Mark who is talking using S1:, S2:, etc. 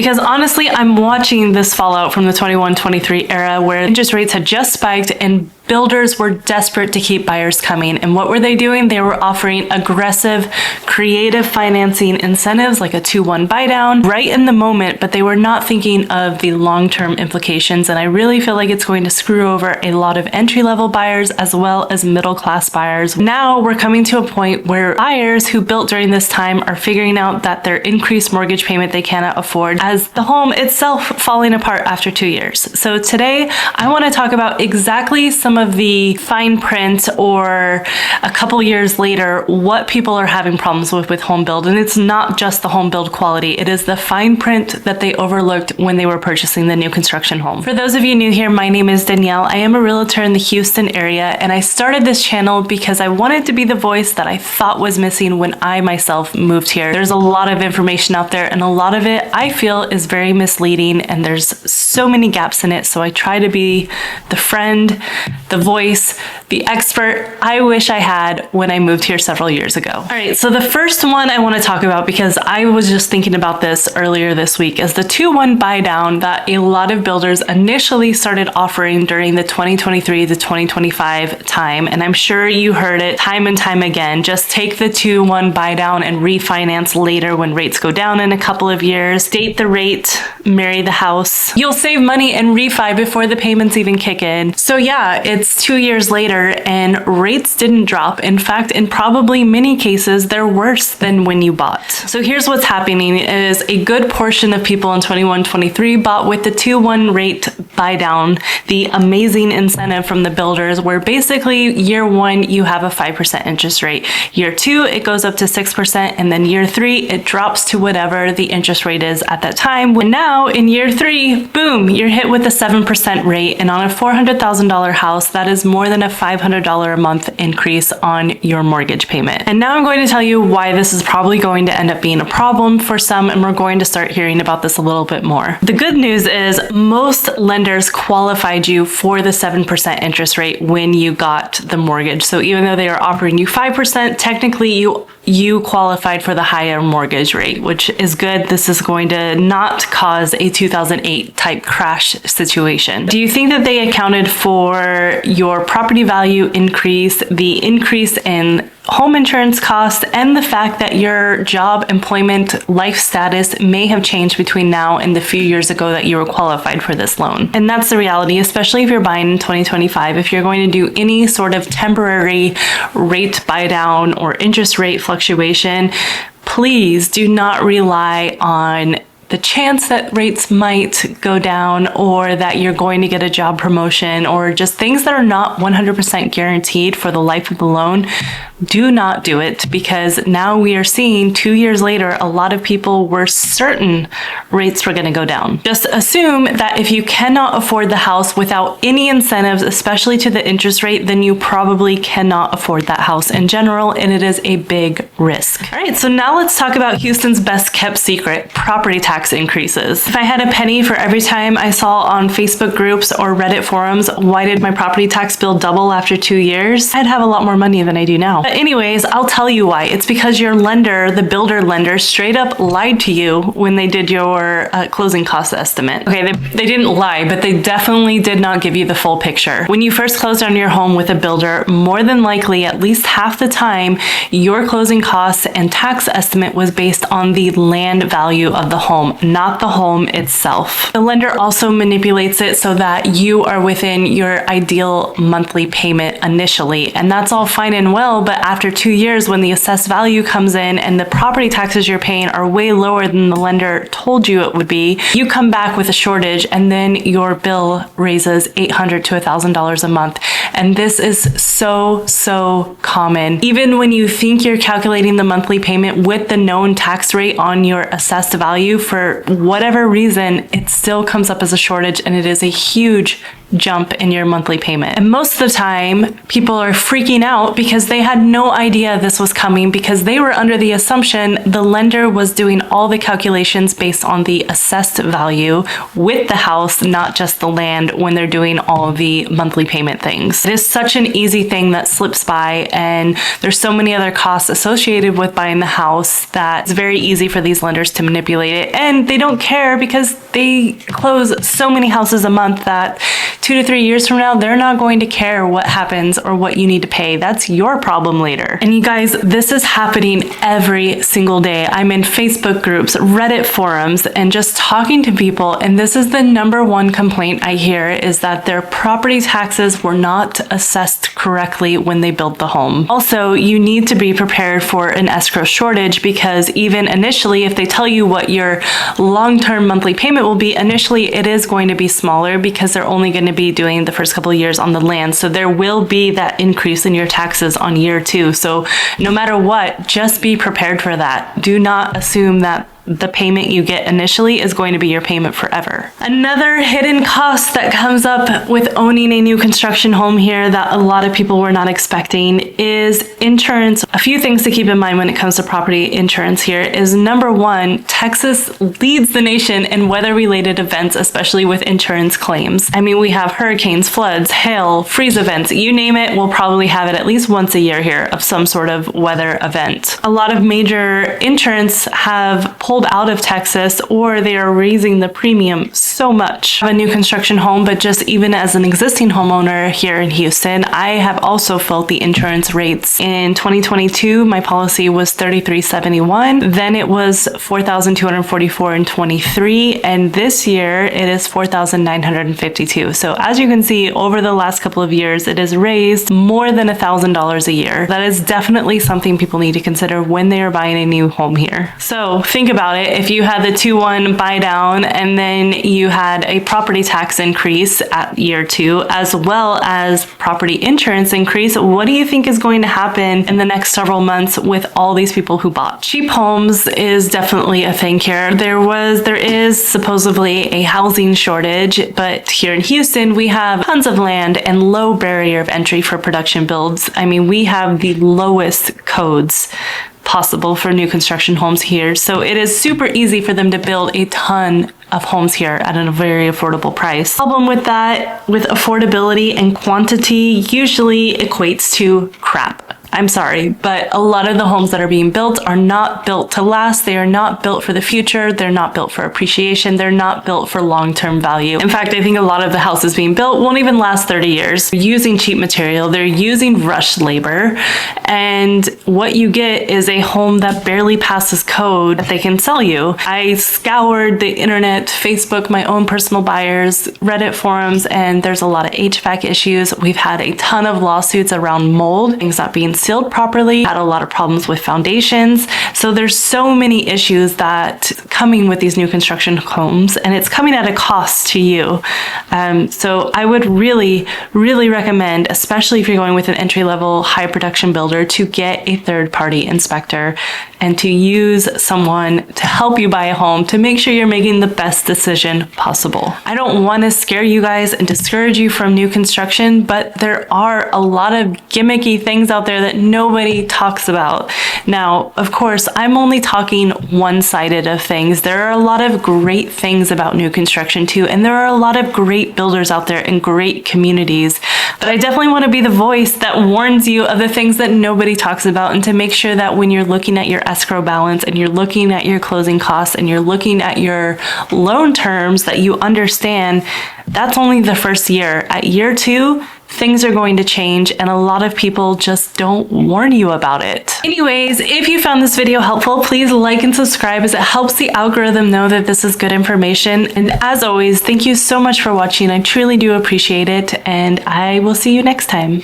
S1: Because honestly, I'm watching this fallout from the 21-23 era where interest rates had just spiked and builders were desperate to keep buyers coming. And what were they doing? They were offering aggressive, creative financing incentives like a 2-1 buy down right in the moment, but they were not thinking of the long-term implications. And I really feel like it's going to screw over a lot of entry-level buyers as well as middle-class buyers. Now we're coming to a point where buyers who built during this time are figuring out that their increased mortgage payment they cannot afford as the home itself falling apart after 2 years. So today I want to talk about exactly some of the fine print, or a couple years later, what people are having problems with home build. And it's not just the home build quality, it is the fine print that they overlooked when they were purchasing the new construction home. For those of you new here, my name is Danielle. I am a realtor in the Houston area, and I started this channel because I wanted to be the voice that I thought was missing when I myself moved here. There's a lot of information out there, and a lot of it I feel is very misleading, and there's so many gaps in it. So I try to be the friend, the voice, the expert I wish I had when I moved here several years ago. All right, so the first one I want to talk about, because I was just thinking about this earlier this week, is the 2-1 buy down that a lot of builders initially started offering during the 2023 to 2025 time. And I'm sure you heard it time and time again. Just take the 2-1 buy down and refinance later when rates go down in a couple of years. Date the rate, marry the house. You'll save money and refi before the payments even kick in. So yeah, it's 2 years later and rates didn't drop. In fact, in probably many cases, they're worse than when you bought. So here's what's happening is a good portion of people in 21-23 bought with the 2-1 rate buy down, the amazing incentive from the builders where basically year 1, you have a 5% interest rate. Year 2, it goes up to 6%. And then year 3, it drops to whatever the interest rate is at that time. And now in year 3, boom, you're hit with a 7% rate. And on a $400,000 house, that is more than a $500 a month increase on your mortgage payment. And now I'm going to tell you why this is probably going to end up being a problem for some, and we're going to start hearing about this a little bit more. The good news is most lenders qualified you for the 7% interest rate when you got the mortgage. So even though they are offering you 5%, technically you qualified for the higher mortgage rate, which is good. This is going to not cause a 2008 type crash situation. Do you think that they accounted for your property value increase, the increase in home insurance costs, and the fact that your job, employment, life status may have changed between now and the few years ago that you were qualified for this loan? And that's the reality, especially if you're buying in 2025. If you're going to do any sort of temporary rate buy down or interest rate fluctuation, please do not rely on the chance that rates might go down or that you're going to get a job promotion or just things that are not 100% guaranteed for the life of the loan. Do not do it, because now we are seeing 2 years later, a lot of people were certain rates were going to go down. Just assume that if you cannot afford the house without any incentives, especially to the interest rate, then you probably cannot afford that house in general, and it is a big risk. All right, so now let's talk about Houston's best kept secret, property tax increases. If I had a penny for every time I saw on Facebook groups or Reddit forums, why did my property tax bill double after 2 years? I'd have a lot more money than I do now. But anyways, I'll tell you why. It's because your lender, the builder lender, straight up lied to you when they did your closing cost estimate. Okay, they didn't lie, but they definitely did not give you the full picture. When you first closed on your home with a builder, more than likely, at least half the time, your closing costs and tax estimate was based on the land value of the home, not the home itself. The lender also manipulates it so that you are within your ideal monthly payment initially, and that's all fine and well, but after 2 years, when the assessed value comes in and the property taxes you're paying are way lower than the lender told you it would be, you come back with a shortage, and then your bill raises $800 to $1,000 a month. And this is so common. Even when you think you're calculating the monthly payment with the known tax rate on your assessed value, for whatever reason, it still comes up as a shortage, and it is a huge jump in your monthly payment. And most of the time, people are freaking out because they had no idea this was coming, because they were under the assumption the lender was doing all the calculations based on the assessed value with the house, not just the land, when they're doing all of the monthly payment things. It is such an easy thing that slips by, and there's so many other costs associated with buying the house that it's very easy for these lenders to manipulate it, and they don't care because they close so many houses a month that 2 to 3 years from now, they're not going to care what happens or what you need to pay. That's your problem later. And you guys, this is happening every single day. I'm in Facebook groups, Reddit forums, and just talking to people, and this is the number one complaint I hear, is that their property taxes were not assessed correctly when they built the home. Also, you need to be prepared for an escrow shortage, because even initially, if they tell you what your long-term monthly payment will be, initially it is going to be smaller because they're only going to be doing the first couple of years on the land. So there will be that increase in your taxes on year 2. So no matter what, just be prepared for that. Do not assume that the payment you get initially is going to be your payment forever. Another hidden cost that comes up with owning a new construction home here that a lot of people were not expecting is insurance. A few things to keep in mind when it comes to property insurance here is, number one, Texas leads the nation in weather-related events, especially with insurance claims. I mean, we have hurricanes, floods, hail, freeze events, you name it, we'll probably have it at least once a year here of some sort of weather event. A lot of major insurance have pulled out of Texas, or they are raising the premium so much. I have a new construction home, but just even as an existing homeowner here in Houston, I have also felt the insurance rates. In 2022, my policy was $3,371. Then it was $4,244 in 23, and this year it is $4,952. So as you can see, over the last couple of years, it has raised more than $1,000 a year. That is definitely something people need to consider when they are buying a new home here. So think about it. If you had the 2-1 buy down and then you had a property tax increase at year 2, as well as property insurance increase, what do you think is going to happen in the next several months with all these people who bought? Cheap homes is definitely a thing here. There is supposedly a housing shortage, but here in Houston, we have tons of land and low barrier of entry for production builds. I mean, we have the lowest codes possible for new construction homes here. So it is super easy for them to build a ton of homes here at a very affordable price. Problem with that, with affordability and quantity, usually equates to crap. I'm sorry, but a lot of the homes that are being built are not built to last. They are not built for the future. They're not built for appreciation. They're not built for long-term value. In fact, I think a lot of the houses being built won't even last 30 years. They're using cheap material. They're using rushed labor. And what you get is a home that barely passes code that they can sell you. I scoured the internet, Facebook, my own personal buyers, Reddit forums, and there's a lot of HVAC issues. We've had a ton of lawsuits around mold, things not being sealed properly, had a lot of problems with foundations. So there's so many issues that coming with these new construction homes, and it's coming at a cost to you. So I would really, really recommend, especially if you're going with an entry-level high production builder, to get a third-party inspector and to use someone to help you buy a home to make sure you're making the best decision possible. I don't want to scare you guys and discourage you from new construction, but there are a lot of gimmicky things out there that nobody talks about. Now, of course, I'm only talking one-sided of things. There are a lot of great things about new construction too, and there are a lot of great builders out there and great communities. But I definitely want to be the voice that warns you of the things that nobody talks about, and to make sure that when you're looking at your escrow balance and you're looking at your closing costs and you're looking at your loan terms, that you understand that's only the first year. At year 2, things are going to change, and a lot of people just don't warn you about it. Anyways, if you found this video helpful, please like and subscribe, as it helps the algorithm know that this is good information. And as always, thank you so much for watching. I truly do appreciate it, and I will see you next time.